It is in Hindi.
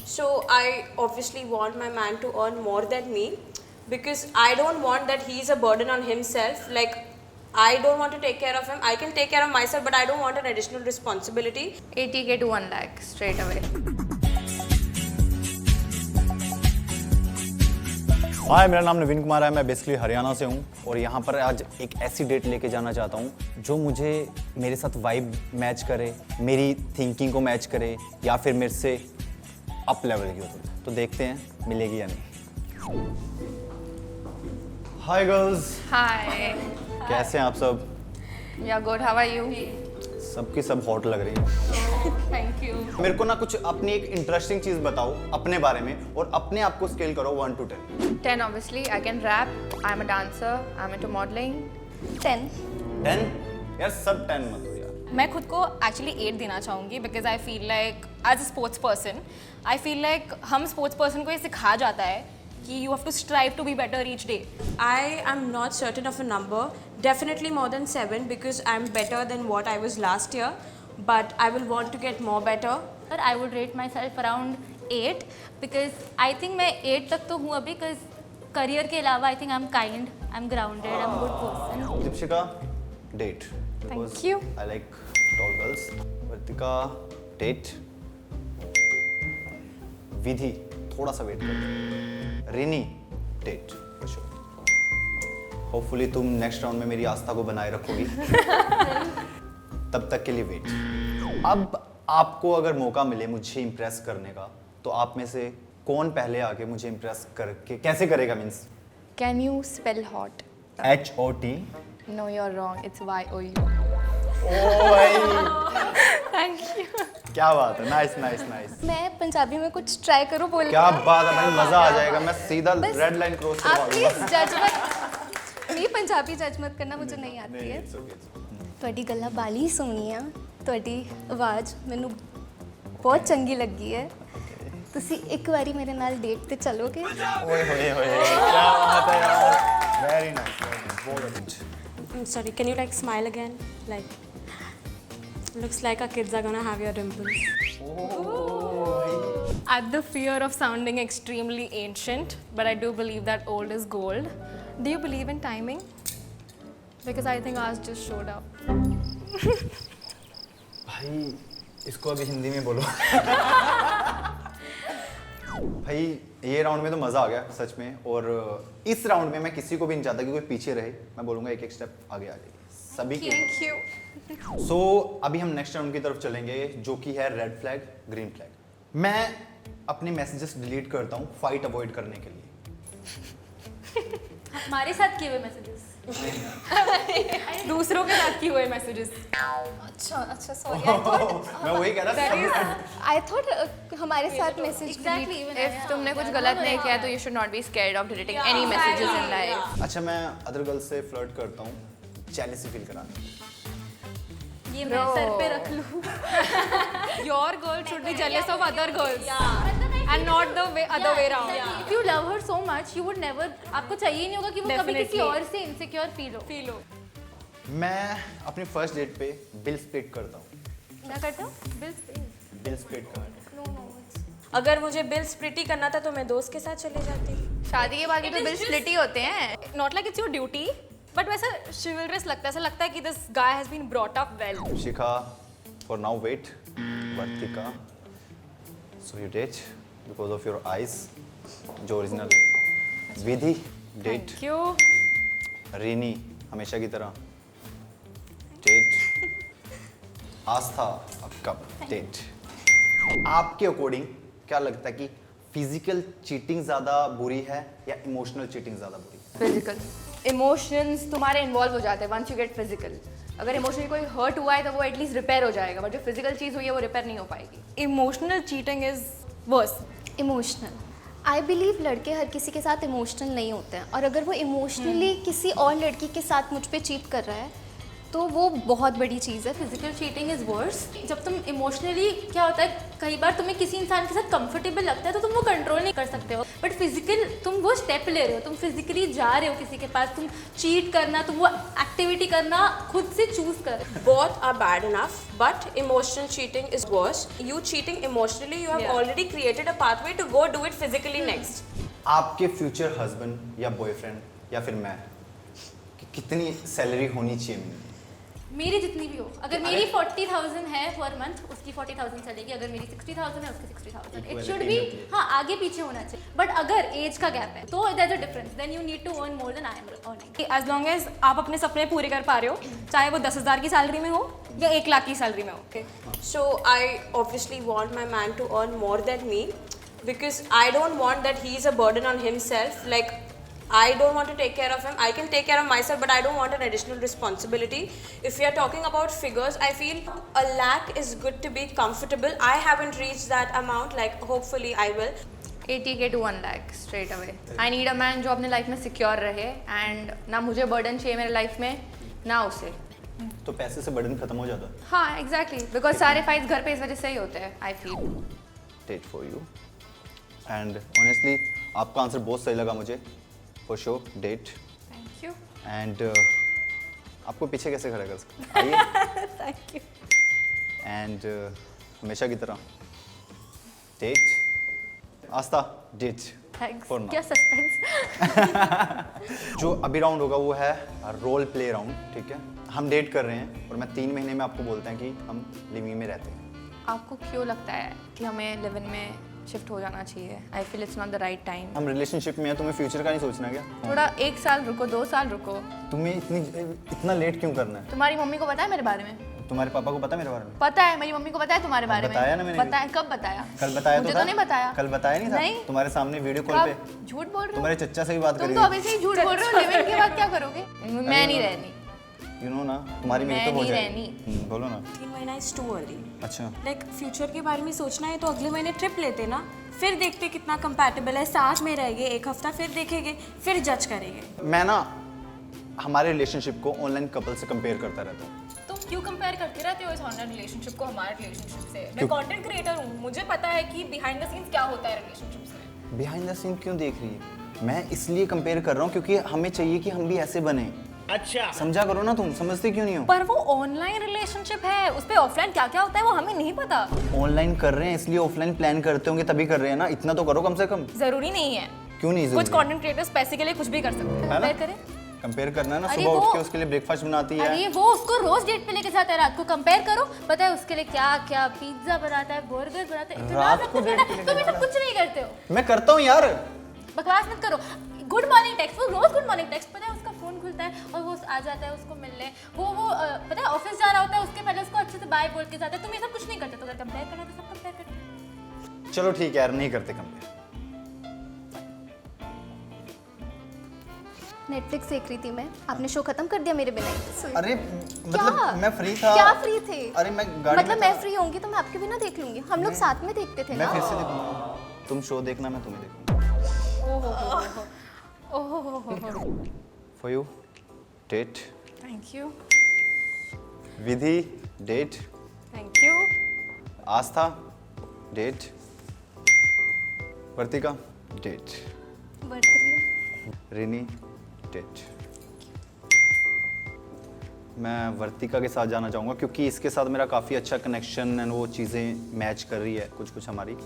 So I obviously want my man to earn more than me because I don't want that he is a burden on himself. Like I don't want to take care of him. I can take care of myself, but I don't want an additional responsibility. 80K to 1 lakh straight away. हाय, मेरा नाम नवीन कुमार है। मैं बेसिकली हरियाणा से हूँ और यहाँ पर आज एक ऐसी डेट लेके जाना चाहता हूँ जो मुझे मेरे साथ वाइब मैच करे, मेरी थिंकिंग को मैच करे या फिर मेरे से अप लेवल की हो। तो देखते हैं मिलेगी या नहीं। Hi girls, Hi. कैसे हैं आप सब? Yeah, good. How are you? सबकी सब हॉट लग रही है। Thank you. मेरे को ना कुछ अपनी एक इंटरेस्टिंग चीज़ बताओ अपने बारे में और अपने आप को स्केल करो 1 to 10। 10 obviously. I can rap. I'm a dancer. I'm into modeling. 10. 10? यार सब 10 मत हो यार। मैं खुद को एक्चुअली 8 देना चाहूँगी because I feel like as a sports person I feel like हम स्पोर्ट्स पर्सन को ये सिखाया जाता है कि you have to strive to be better each day. I am not certain of a number. Definitely more than 7 because I'm better than what I was last year. But I will want to get more better. But I would rate myself around 8 because I think मैं 8 तक तो हूँ अभी because करियर के अलावा I think I'm kind, I'm grounded, I'm a good person. Deepshikha, date. Thank you. I like tall girls. Vartika, date. Vidhi, थोड़ा सा वेट कर। रिनी, डेट। होपफुली तुम नेक्स्ट राउंड में मेरी आस्था को बनाए रखोगी। तब तक के लिए वेट। अब आपको अगर मौका मिले मुझे इम्प्रेस करने का तो आप में से कौन पहले आके मुझे इम्प्रेस करके कैसे करेगा? Means Can you spell hot? HOT। No, you're wrong. It's YOU. ओ भाई, Thank you. क्या बात है। Nice nice nice. मैं पंजाबी में कुछ ट्राई करूँ बोलने क्या का? बात है भाई, मजा आ जाएगा। मैं सीधा बस रेड लाइन क्रॉस आप करवा प्लीज जज मत नहीं पंजाबी जज मत करना, मुझे नहीं आती है। ਤੁਹਾਡੀ ਗੱਲਾਂ ਬਾਲੀ ਸੋਹਣੀਆਂ, ਤੁਹਾਡੀ ਆਵਾਜ਼ ਮੈਨੂੰ ਬਹੁਤ ਚੰਗੀ ਲੱਗੀ ਹੈ। ਤੁਸੀਂ ਇੱਕ ਵਾਰੀ ਮੇਰੇ ਨਾਲ ਡੇਟ ਤੇ ਚਲੋਗੇ? ओए होए होए, क्या बात है यार। वेरी नाइस, बहुत अच्छा। I'm sorry, can you like smile again? Like, looks like our kids are gonna have your dimples. At the fear of sounding extremely ancient, but I do believe that old is gold. Do you believe in timing? Because I think ours just showed up. भाई इसको अभी हिंदी में बोलो। भाई ये राउंड में तो मज़ा आ गया सच में, और इस राउंड में मैं किसी को भी नहीं चाहता कि कोई पीछे रहे। मैं बोलूँगा एक एक स्टेप आगे आ जाइए सभी के। Thank you. सो अभी हम नेक्स्ट राउंड की तरफ चलेंगे जो कि है रेड फ्लैग ग्रीन फ्लैग। मैं अपने मैसेजेस डिलीट करता हूँ फाइट अवॉइड करने के लिए। हमारे साथ किए हुए मैसेजेस। दूसरों के साथ किए हुए मैसेजेस. अच्छा सॉरी मैं वही कह रहा था। आई थॉट हमारे साथ मैसेज एग्जैक्टली If तुमने कुछ गलत नहीं किया तो you should not be scared of deleting any messages in life. अच्छा, मैं अदर गर्ल्स से फ्लर्ट करता हूँ जेलसी फील कराने के लिए। ये मैं सर पे रख लूं। Your girl should be jealous of other girls and not the other way around. If you love her so much, you would never, आपको चाहिए नहीं होगा कि वो कभी किसी Definitely. और से इनसिक्योर फील हो। मैं अपनी फर्स्ट डेट पे बिल स्प्लिट करता हूँ। क्या करता हूँ? बिल स्प्लिट करता हूँ। अगर मुझे बिल स्प्लिट ही करना था तो मैं दोस्त के साथ चले जाती। शादी के बाद भी तो बिल स्प्लिट ही होते हैं. Not like it's your duty, but वैसा chivalrous लगता है. ऐसा लगता है कि this guy has been brought up well. Shikha, for now wait. Vartika, so you date because of your eyes, जो original. Vidhi, date. Thank you. Rini, हमेशा की तरह डेट। आस्था, अब कब डेट। आपके अकॉर्डिंग क्या लगता है कि फिजिकल चीटिंग ज़्यादा बुरी है या इमोशनल चीटिंग ज़्यादा बुरी है? फिजिकल इमोशंस तुम्हारे इन्वॉल्व हो जाते हैं वंस यू गेट फिजिकल. अगर इमोशनली कोई हर्ट हुआ है तो वो एटलीस्ट रिपेयर हो जाएगा, बट जो फिजिकल चीज़ हुई है वो रिपेयर नहीं हो पाएगी. Emotional cheating is worse. Emotional I believe लड़के हर किसी के साथ इमोशनल नहीं होते हैं, और अगर वो इमोशनली किसी और लड़की के साथ मुझ पे चीट कर रहा है तो वो बहुत बड़ी चीज़ है. Physical cheating is verse. जब तुम इमोशनली, क्या होता है कई बार तुम्हें किसी इंसान के साथ कंफर्टेबल लगता है तो तुम वो कंट्रोल नहीं कर सकते हो. बट फिजिकल तुम वो स्टेप ले रहे हो, तुम फिजिकली जा रहे हो किसी के पास, तुम चीट करना, तुम वो एक्टिविटी करना खुद से चूज कर रहे हो। Both are bad enough, but emotional cheating is worse. You cheating emotionally, you have already created a pathway to go do it physically next. आपके फ्यूचर हस्बैंड या बॉयफ्रेंड या फिर मैं कि कितनी सैलरी होनी चाहिए मेरी? मेरी जितनी भी हो, अगर मेरी 40,000 है पर मंथ, उसकी 40,000 चलेगी, अगर मेरी 60,000 है उसकी 60,000, इट शुड बी, हाँ आगे पीछे होना चाहिए, बट अगर एज का गैप है तो there is a difference, then you need to earn more than I am earning. As long as आप अपने सपने पूरे कर पा रहे हो, चाहे वो 10,000 की सैलरी में हो या 1 लाख की सैलरी में हो। Okay. So I obviously want my man to earn more than me because I don't want that he's a burden on himself. Like I don't want to take care of him. I can take care of myself, but I don't want an additional responsibility. If we are talking about figures, I feel 1 lakh is good to be comfortable. I haven't reached that amount. Like hopefully I will. 80K to 1 lakh straight away. I need a man जो अपने लाइफ में सिक्योर रहे एंड ना मुझे बर्डन चाहिए मेरे लाइफ में ना उसे। तो पैसे से बर्डन खत्म हो जाता है। हाँ एग्जैक्टली, बिकॉज सारे फाइट्स घर पे इस वजह से ही होते हैं I feel. Date for you and honestly आपका आंसर बहुत सही लगा मुझे, for sure date. Thank you. And आपको पीछे कैसे खड़ा कर सकते आइए। Thank you. एंड हमेशा की तरह date Aastha date thanks. For now. क्या सस्पेंस। जो अभी राउंड होगा वो है रोल प्ले राउंड, ठीक है? हम डेट कर रहे हैं और मैं 3 महीने में आपको बोलते हैं कि हम लिविंग में रहते हैं। आपको क्यों लगता है कि हमें लिव इन में शिफ्ट हो जाना चाहिए? I feel it's not the right time. हम रिलेशनशिप में हैं, तुम्हें फ्यूचर का नहीं सोचना क्या? थोड़ा 1 साल रुको, 2 साल रुको। तुम्हें इतना लेट क्यों करना है? तुम्हारी मम्मी को पता है मेरे बारे में? तुम्हारे पापा को पता है मेरे बारे में? पता है, मेरी मम्मी को पता है तुम्हारे बारे में। बताया ना मैंने। बताया, कब बताया? कल बताया मुझे तो तो नहीं बताया। कल बताया नहीं था? नहीं। तुम्हारे सामने वीडियो कॉल पे कब? झूठ बोल रहे हो? तुम्हारे चच्चा से भी बात तुम करी तो अभी से ही झूठ बोल रहे हो। लिव इन के बाद क्या करोगे? मैं नहीं रहनी। यू नो ना, तुम्हारी मेरी तो मैं हो नहीं जाएगी। रहनी। बोलो ना। 3 महीना is too early. अच्छा लाइक फ्यूचर के बारे में सोचना है तो अगले महीने ट्रिप लेते ना, फिर देखते कितना कंपैटिबल है, साथ में रहेंगे 1 हफ्ता, फिर देखेंगे, फिर जज करेंगे। मैं ना हमारे रिलेशनशिप को ऑनलाइन कपल से कंपेयर करता रहता हूँ। तुम क्यों कंपेयर करते रहते हो इस ऑनलाइन रिलेशनशिप को हमारे रिलेशनशिप से? मैं कंटेंट क्रिएटर हूँ, मुझे पता है कि बिहाइंड द सीन्स क्या होता है रिलेशनशिप से। बिहाइंड द सीन क्यों देख रही है? मैं इसलिए कंपेयर कर रहा हूँ क्योंकि हमें चाहिए कि हम भी ऐसे बने। अच्छा समझा करो ना, तुम समझते क्यों नहीं हो? पर वो ऑनलाइन रिलेशनशिप है, उस पे ऑफलाइन क्या क्या होता है वो हमें नहीं पता। ऑनलाइन कर रहे हैं इसलिए ऑफलाइन प्लान करते होंगे तभी कर रहे हैं ना, इतना तो करो कम से कम। जरूरी नहीं है। क्यों नहीं जरूरी? कुछ कंटेंट क्रिएटर्स पैसे के लिए कुछ भी कर सकते हैं। है ना? कंपेयर करें। कंपेयर करना है ना, अरे सुबह उठ वो- के उसके लिए ब्रेकफास्ट बनाती है। अरे वो उसको रोज डेट पे लेके जाता है, रात को कंपेयर करो, पता है उसके लिए क्या क्या पिज्जा बनाता है, बर्गर बनाता है, इतना रात सब को कुछ date बनाता पे है, लेके तुम ये सब जाता है। कुछ नहीं करते हो। मैं करता हूँ यार। बकवास मत करो। गुड मॉर्निंग टेक्स्ट, वो रोज गुड मॉर्निंग टेक्स्ट, पता है उसका फोन खुलता है और वो आ जाता है उसको मिलने, वो पता है ऑफिस जा रहा होता है, उसके पहले उसको अच्छे से बाय बोल के जाता है। तुम ये सब कुछ नहीं करते, तो अगर कंपेयर करना है तो सब कंपेयर करो। चलो ठीक है यार, नहीं करते कंपेयर। नेटफ्लिक्स देख रही थी मैं, आपने शो खत्म कर दिया मेरे बिना ही। अरे क्या? मतलब मैं फ्री था। क्या फ्री थे? अरे मैं गाड़ी मतलब में मैं था। फ्री होंगी तो मैं आपके बिना देख लूंगी, हम लोग साथ में देखते थे मैं ना। फिर से देखूंगा। तुम शो देखना, मैं तुम्हें देखूंगा। For you date. Thank you. Vidhi date. Thank you. Aastha date. Vartika date. बर्थ रही रिनी डेट। मैं वर्तिका के साथ जाना चाहूँगा क्योंकि इसके साथ मेरा काफ़ी अच्छा कनेक्शन एंड वो चीज़ें मैच कर रही है कुछ कुछ हमारी।